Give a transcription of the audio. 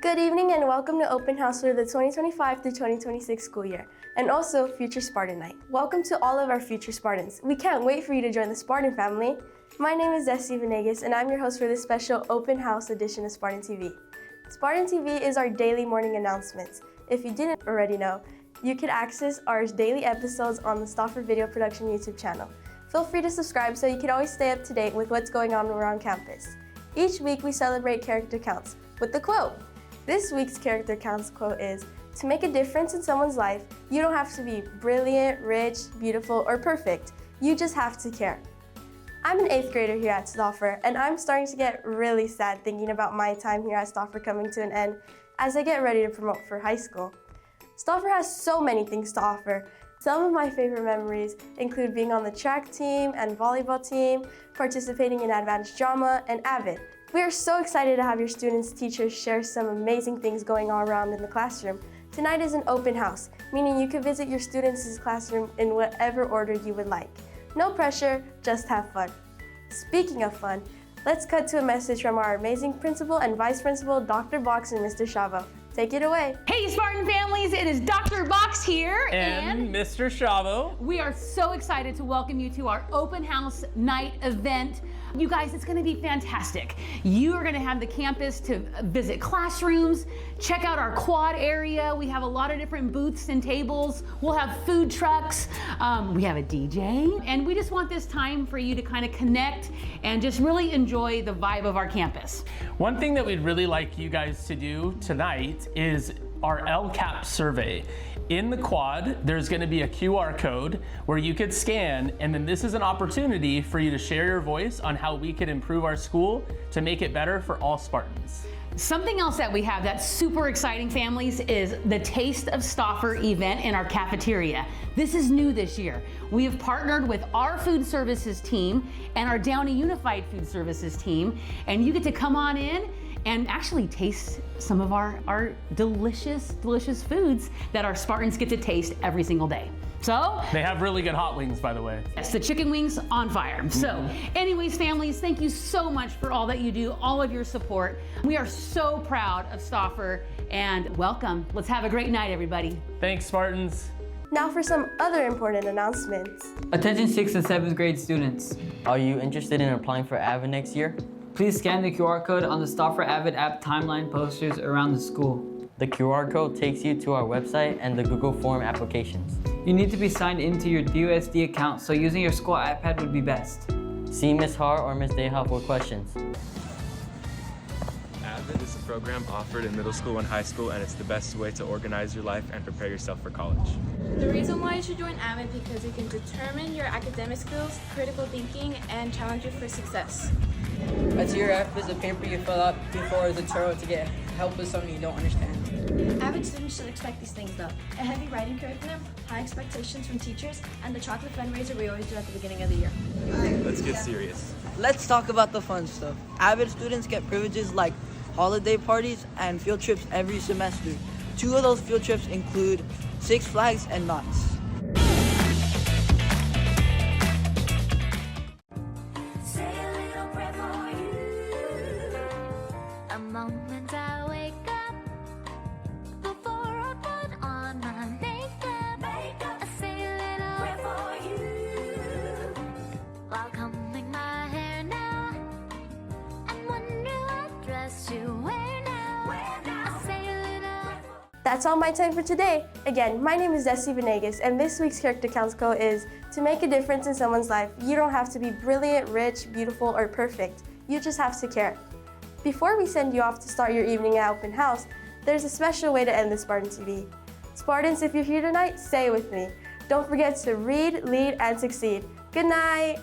Good evening and welcome to Open House for the 2025 through 2026 school year, and also Future Spartan Night. Welcome to all of our future Spartans. We can't wait for you to join the Spartan family. My name is Desi Venegas and I'm your host for this special Open House edition of Spartan TV. Spartan TV is our daily morning announcements. If you didn't already know, you can access our daily episodes on the Stauffer Video Production YouTube channel. Feel free to subscribe so you can always stay up to date with what's going on around campus. Each week we celebrate character counts with the quote. This week's character counts quote is, "To make a difference in someone's life, you don't have to be brilliant, rich, beautiful, or perfect. You just have to care." I'm an 8th grader here at Stauffer, and I'm starting to get really sad thinking about my time here at Stauffer coming to an end as I get ready to promote for high school. Stauffer has so many things to offer. Some of my favorite memories include being on the track team and volleyball team, participating in advanced drama, and AVID. We are so excited to have your students' teachers share some amazing things going on around in the classroom. Tonight is an open house, meaning you can visit your students' classroom in whatever order you would like. No pressure, just have fun. Speaking of fun, let's cut to a message from our amazing principal and vice principal, Dr. Box and Mr. Chavo. Take it away. Hey Spartan families, it is Dr. Box here and Mr. Chavo. We are so excited to welcome you to our open house night event. You guys, it's gonna be fantastic. You are gonna have the campus to visit classrooms, check out our quad area. We have a lot of different booths and tables. We'll have food trucks. We have a DJ. And we just want this time for you to kind of connect and just really enjoy the vibe of our campus. One thing that we'd really like you guys to do tonight is our LCAP survey. In the quad, there's gonna be a QR code where you could scan, and then this is an opportunity for you to share your voice on how we could improve our school to make it better for all Spartans. Something else that we have that's super exciting, families, is the Taste of Stauffer event in our cafeteria. This is new this year. We have partnered with our food services team and our Downey Unified Food Services team, and you get to come on in and actually taste some of our delicious, delicious foods that our Spartans get to taste every single day. So they have really good hot wings, by the way. Yes, the chicken wings on fire. So anyways, families, thank you so much for all that you do, all of your support. We are so proud of Stauffer, and welcome. Let's have a great night, everybody. Thanks, Spartans. Now for some other important announcements. Attention 6th and 7th grade students. Are you interested in applying for AVID next year? Please scan the QR code on the Stauffer AVID app timeline posters around the school. The QR code takes you to our website and the Google Form applications. You need to be signed into your DUSD account, so using your school iPad would be best. See Ms. Har or Ms. Deha for questions. AVID is a program offered in middle school and high school, and it's the best way to organize your life and prepare yourself for college. The reason why you should join AVID because it can determine your academic skills, critical thinking, and challenge you for success. A TRF is a paper you fill out before the tutorial to get help with something you don't understand. AVID students should expect these things though. A heavy writing curriculum, high expectations from teachers, and the chocolate fundraiser we always do at the beginning of the year. Let's get serious. Let's talk about the fun stuff. AVID students get privileges like holiday parties and field trips every semester. 2 of those field trips include Six Flags and Knott's. That's all my time for today. Again, my name is Desi Venegas, and this week's character counts quote is, "To make a difference in someone's life, you don't have to be brilliant, rich, beautiful, or perfect. You just have to care." Before we send you off to start your evening at open house, there's a special way to end the Spartan TV. Spartans, if you're here tonight, say it with me. Don't forget to read, lead, and succeed. Good night.